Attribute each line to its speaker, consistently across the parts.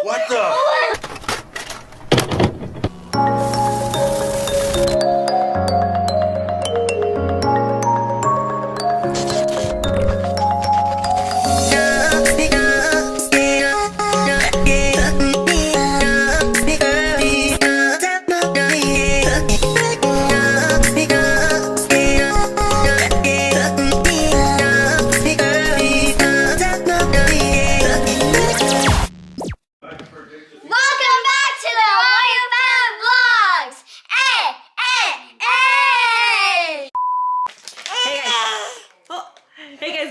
Speaker 1: What the?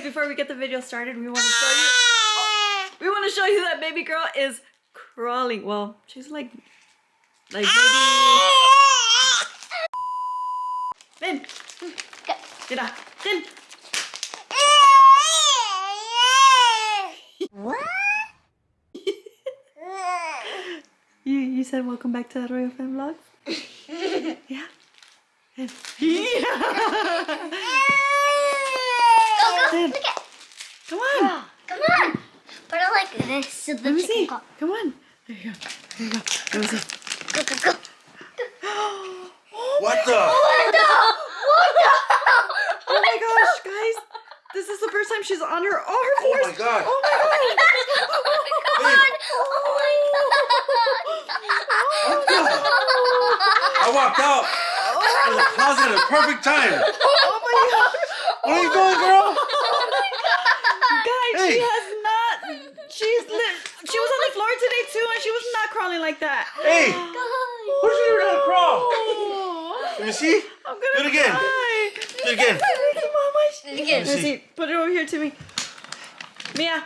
Speaker 2: Before we get the video started, we want to show you that baby girl is crawling. Well, she's like baby. Then, Dida, then.
Speaker 3: What?
Speaker 2: You said welcome back to Arroyo Fan Vlogs. Yeah. And,
Speaker 3: Go, look it.
Speaker 2: Come on.
Speaker 3: Come on. Put it like this so the
Speaker 2: Let me
Speaker 3: chicken
Speaker 2: see.
Speaker 3: go.
Speaker 2: Come on. There you go. There you go. Let me see.
Speaker 3: Go, go, go.
Speaker 1: What the?
Speaker 3: What the?
Speaker 2: Oh my gosh, guys. This is the first time she's on her
Speaker 1: Oh
Speaker 2: floors.
Speaker 1: my god.
Speaker 2: Oh my god.
Speaker 1: What the? I walked out in the closet at a perfect time.
Speaker 2: Oh my god.
Speaker 1: What are you doing, girl?
Speaker 2: Guys,
Speaker 1: Hey.
Speaker 2: she was on the floor today too, and she was not crawling like that.
Speaker 1: Hey, what did you do to crawl? Let me see.
Speaker 2: I'm gonna
Speaker 1: Do it again.
Speaker 2: cry.
Speaker 1: Do it again.
Speaker 2: Thank you, Mama.
Speaker 3: Again.
Speaker 2: Let me see. Put it over here to me. Mia.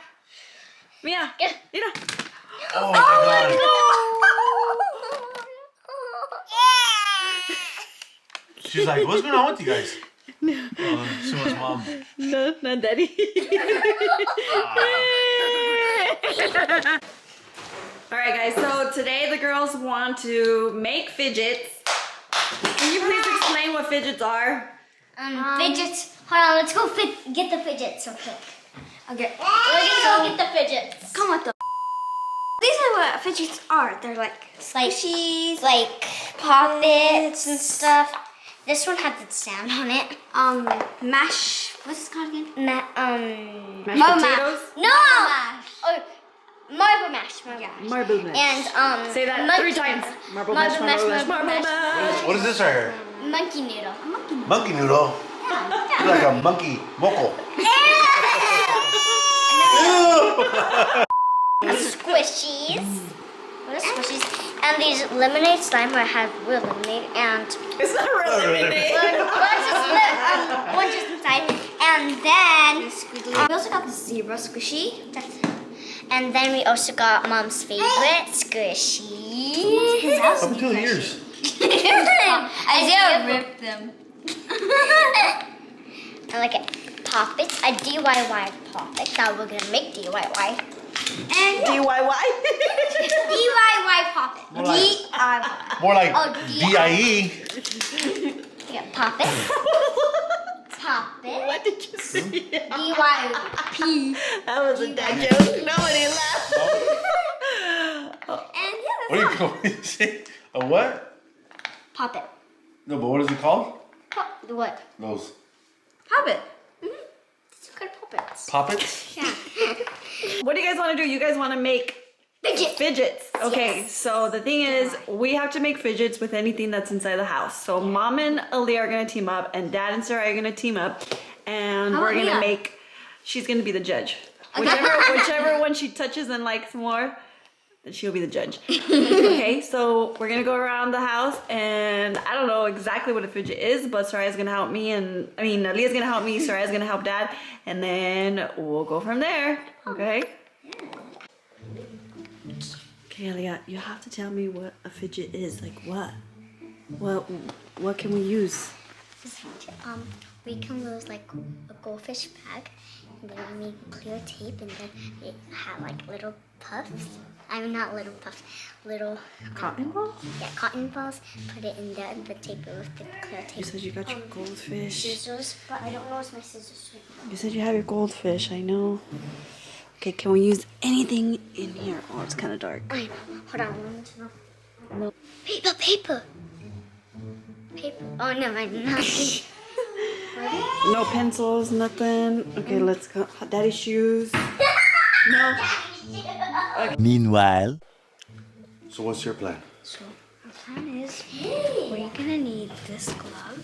Speaker 3: Yeah.
Speaker 2: Mira.
Speaker 1: Oh my god. She's like, what's going on with you guys? She wants mom.
Speaker 2: No, not daddy. Alright guys, so today the girls want to make fidgets. Can you please explain what fidgets are?
Speaker 3: Fidgets. Hold on, let's go get the fidgets real quick. Okay. We're gonna go get the fidgets.
Speaker 4: Come with them. These are what fidgets are. They're like squishies,
Speaker 3: like poppets and stuff. This one has its sound on it.
Speaker 4: mash. What's it called again?
Speaker 2: Mashed
Speaker 3: Marble
Speaker 2: potatoes?
Speaker 3: No!
Speaker 4: Mash.
Speaker 3: Oh, marble mash.
Speaker 2: Marble mash.
Speaker 3: And
Speaker 2: say that
Speaker 3: monkey
Speaker 2: 3 times. Marble
Speaker 3: Marble
Speaker 2: mash, marble
Speaker 3: mash,
Speaker 2: mash, marble
Speaker 3: marble
Speaker 2: mash.
Speaker 1: What is this right here?
Speaker 3: Monkey noodle.
Speaker 1: Monkey noodle. You're like a monkey moco.
Speaker 3: Squishies. And these lemonade slime where I have real lemonade and
Speaker 2: It's not real lemonade.
Speaker 3: one's just inside. And then
Speaker 4: We also got the zebra squishy.
Speaker 3: and then we also got Mom's favorite squishy.
Speaker 1: Up to the ears.
Speaker 3: I
Speaker 4: ripped them.
Speaker 3: like it. Poppets, a DIY poppet that we're gonna make DIY. And
Speaker 2: DIY.
Speaker 3: DIY poppet.
Speaker 1: More like-
Speaker 3: DIY.
Speaker 1: More like
Speaker 3: Oh,
Speaker 1: D-I-E.
Speaker 3: Yeah, poppet. Poppet.
Speaker 2: What did you say?
Speaker 3: DIP.
Speaker 2: That was a dad joke. Nobody laughed.
Speaker 3: And
Speaker 1: What do you call it? A what?
Speaker 3: Poppet.
Speaker 1: No, but what is it called?
Speaker 3: What?
Speaker 1: Those
Speaker 4: Poppet.
Speaker 3: It's good poppets.
Speaker 1: poppets?
Speaker 3: Yeah.
Speaker 2: What do you guys want to do? You guys want to make
Speaker 3: Fidget.
Speaker 2: fidgets. Okay,
Speaker 3: Yes.
Speaker 2: so the thing is, we have to make fidgets with anything that's inside the house. So Mom and Ali are going to team up, and Dad and Sarah are going to team up, and
Speaker 4: How
Speaker 2: we're
Speaker 4: about
Speaker 2: going to
Speaker 4: Mia?
Speaker 2: make, she's going to be the judge. Whichever one she touches and likes more, then she'll be the judge. Okay, so we're gonna go around the house, and I don't know exactly what a fidget is, but Soraya's gonna help me, and I mean, Leah's gonna help me, Soraya's gonna help Dad, and then we'll go from there. Okay? Okay, Leah, you have to tell me what a fidget is. Like what? What can we use?
Speaker 3: We can use like a goldfish bag, and then we make clear tape, and then it had like little puffs. I mean, not little puffs, little
Speaker 2: Cotton balls?
Speaker 3: yeah, cotton balls. Put it in there and then tape it with the clear tape.
Speaker 2: You said you got your goldfish.
Speaker 3: Scissors, but I don't know what's my scissors.
Speaker 2: You said you have your goldfish, I know. Okay, can we use anything in here? Oh, it's kind of dark.
Speaker 3: Wait, hold on. Let me turn off. No. Paper. Oh, no, I'm not.
Speaker 2: No pencils, nothing. Okay, let's go. Daddy's shoes. No.
Speaker 5: Meanwhile.
Speaker 1: So what's your plan?
Speaker 3: So, our plan is we're gonna need this glove.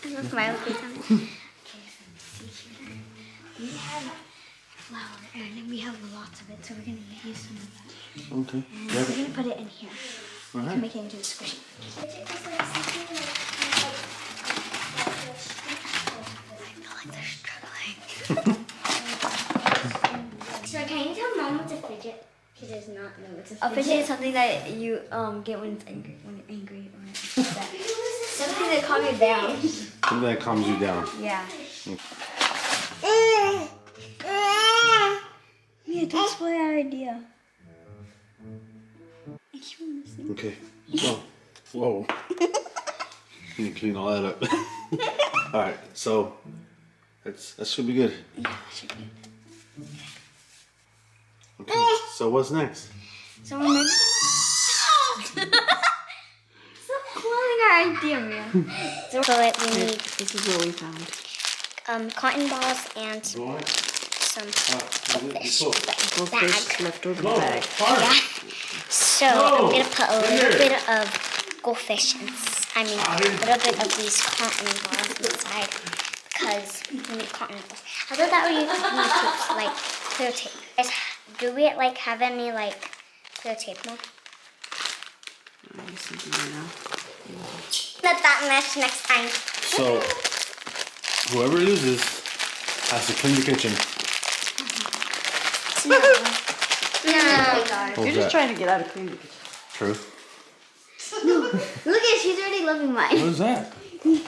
Speaker 3: And the smile face on it. Okay, so see here. We have flour, and we have lots of it, so we're gonna use some of that.
Speaker 1: Okay.
Speaker 3: And we're gonna put it in here.
Speaker 1: All
Speaker 3: To
Speaker 1: right.
Speaker 3: make it into a squishy. I feel like they're struggling. So can you tell Mom what's a fidget? She does not know what's a fidget.
Speaker 4: A fidget is something that you get when it's angry, when you're angry or upset. Something that calms you down.
Speaker 1: Something that calms you down.
Speaker 4: Yeah. Yeah, don't spoil our idea.
Speaker 1: Okay. So, whoa. You can clean all that up. All right. So, that should be good.
Speaker 4: Yeah, that should be good.
Speaker 1: Okay. So what's next?
Speaker 4: So we're maybe stop spoiling our idea, Mia.
Speaker 3: So like we need
Speaker 2: This is what we found.
Speaker 3: cotton balls and
Speaker 1: What?
Speaker 3: some
Speaker 2: Goldfish
Speaker 3: bag.
Speaker 2: leftover
Speaker 1: No.
Speaker 2: bag.
Speaker 3: Yeah. So I'm gonna put a little bit of goldfish and a little bit of these cotton balls inside because we need cotton balls. I thought that we need like clear tape. Guys, do we like have any like clear tape more? Let that mesh next time.
Speaker 1: So, whoever loses has to clean the kitchen.
Speaker 3: No.
Speaker 1: What
Speaker 2: You're
Speaker 1: was
Speaker 2: just
Speaker 1: that?
Speaker 2: trying to get out of cleaning.
Speaker 1: True.
Speaker 4: Look at she's already loving mine.
Speaker 1: What is that?
Speaker 3: Glue?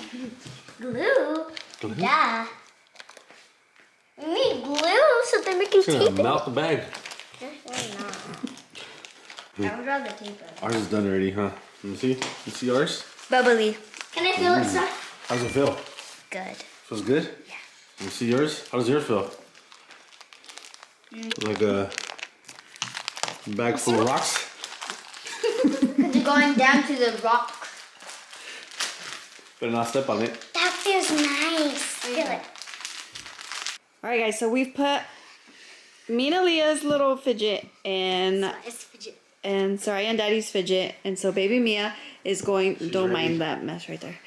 Speaker 1: Glue?
Speaker 3: Duh. We need glue so then we can
Speaker 1: It's gonna
Speaker 3: tape it.
Speaker 1: melt the bag.
Speaker 3: Definitely not. I would rather tape it.
Speaker 1: Ours is done already, huh? Let me see. You see ours?
Speaker 4: Bubbly.
Speaker 3: Can I feel it, sir?
Speaker 1: How's it feel?
Speaker 3: Good.
Speaker 1: Feels good? Yeah. Let me see yours. How does yours feel? Like a bag full of rocks?
Speaker 4: You're going down to the rock.
Speaker 1: Better not step on it.
Speaker 3: That feels nice. Feel it.
Speaker 2: All right, guys. So we've put me and Aaliyah's little fidget and
Speaker 3: It's fidget.
Speaker 2: Soraya and Daddy's fidget, and so baby Mia is going. Don't
Speaker 1: ready.
Speaker 2: mind that mess right there.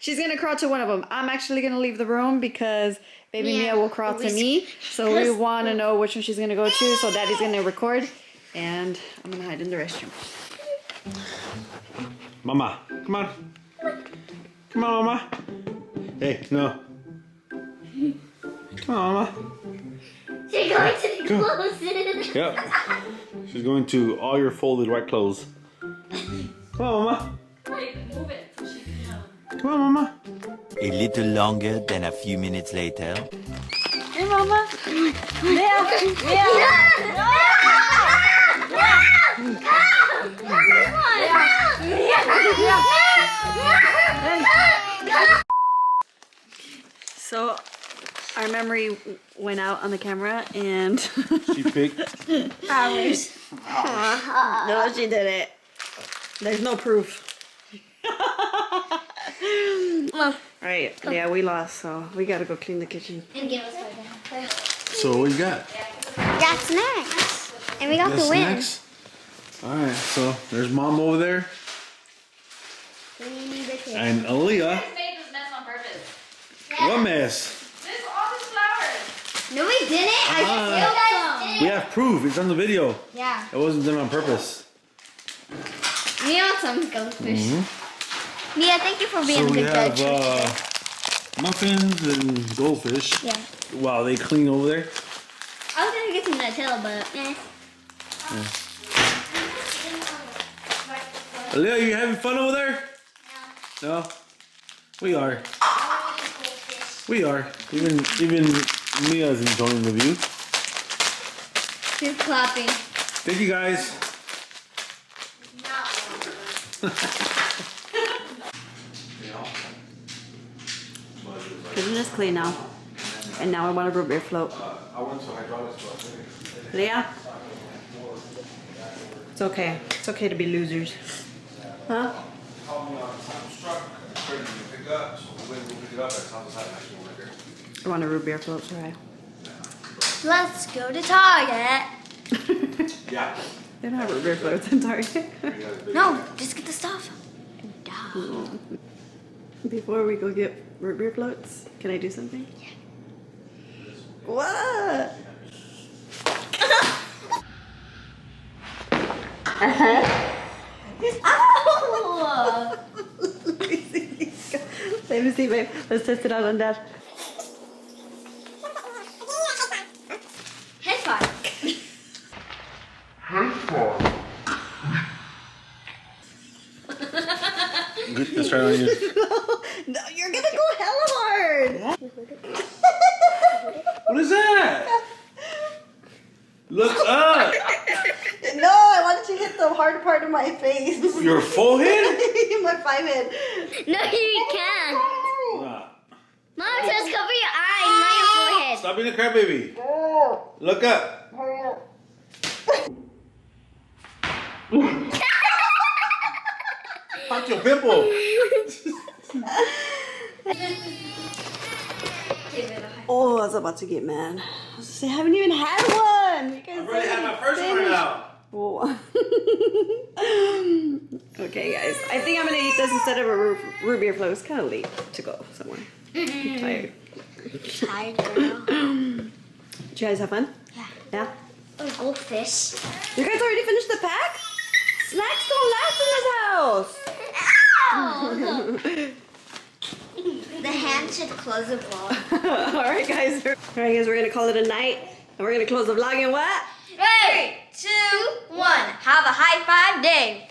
Speaker 2: She's gonna crawl to one of them. I'm actually gonna leave the room because baby Mia will crawl to me. So we want to know which one she's gonna go to. So Daddy's gonna record, and I'm gonna hide in the restroom.
Speaker 1: Mama, come on. Come on, Mama. Hey, no. Come on, Mama.
Speaker 3: She's going to the
Speaker 1: Go.
Speaker 3: closest.
Speaker 1: Yep. She's going to all your folded white clothes. Come on, Mama. Come on, Mama.
Speaker 5: A little longer than a few minutes later.
Speaker 2: Hey, Mama. So our memory went out on the camera, and
Speaker 1: She picked.
Speaker 3: Hours.
Speaker 2: no, she did it. There's no proof.
Speaker 3: Mom.
Speaker 2: Right, yeah, we lost, so we gotta go clean the kitchen.
Speaker 3: And give us our
Speaker 1: So what you got?
Speaker 3: got snacks. And we got
Speaker 1: Got
Speaker 3: the win.
Speaker 1: snacks? Alright, so there's Mom over there. And Aaliyah.
Speaker 6: Just made this mess on purpose.
Speaker 1: What mess?
Speaker 6: This all this flowers.
Speaker 4: No, we didn't. I
Speaker 1: Uh-huh.
Speaker 4: still got
Speaker 1: We have proof. It's on the video.
Speaker 4: Yeah.
Speaker 1: It wasn't done on purpose.
Speaker 4: Me on some goldfish. Mia, thank you for being
Speaker 1: So we
Speaker 4: the
Speaker 1: have
Speaker 4: judge.
Speaker 1: muffins and goldfish.
Speaker 4: Yeah.
Speaker 1: Wow, they clean over there.
Speaker 4: I was gonna get some Nutella, but eh.
Speaker 1: Aaliyah, you having fun over there? No. We are. We are. Even Mia's enjoying the view.
Speaker 4: She's clapping.
Speaker 1: Thank you guys.
Speaker 2: Kitchen is clean now. And now I want a root beer float.
Speaker 1: I went to hydraulics, but
Speaker 2: Leah? It's okay. It's okay to be losers. Huh?
Speaker 1: called me on time truck, ready to pick up, so when we pick it up, that's how the side actually right there.
Speaker 2: I want a root beer float, right?
Speaker 4: Let's go to Target.
Speaker 1: Yeah.
Speaker 2: They don't have root beer floats in Target.
Speaker 4: No, just get the stuff.
Speaker 2: Before we go get root beer floats, can I do something? Yeah. What?
Speaker 4: Ow!
Speaker 2: Let me see, babe. Let's test it out on Dad.
Speaker 4: Head fart.
Speaker 1: Let's try it on you.
Speaker 2: No, you're gonna go hella hard.
Speaker 1: What is that? Look up.
Speaker 2: No, I wanted to hit the hard part of my face.
Speaker 1: Your forehead?
Speaker 2: My forehead.
Speaker 3: No, you can't.
Speaker 1: Nah.
Speaker 3: Mom, just cover your eyes, not your forehead.
Speaker 1: Stop being a crybaby. Look up. Pop your pimple.
Speaker 2: Oh, I was about to get mad. I haven't even had one. You guys
Speaker 1: I've already had my first one out.
Speaker 2: Oh. Okay, guys. I think I'm gonna eat this instead of a root beer float. It's kind of late to go somewhere. I'm tired.
Speaker 3: Tired girl.
Speaker 2: Did you guys have fun?
Speaker 3: Yeah.
Speaker 2: Yeah?
Speaker 3: Or goldfish.
Speaker 2: You guys already finished the pack? Snacks don't last in this house.
Speaker 3: Ow! The hand should close the vlog.
Speaker 2: Alright, guys. Alright, guys. We're gonna call it a night. And we're gonna close the vlog in what?
Speaker 4: 3, 2, 1. Have a high five day.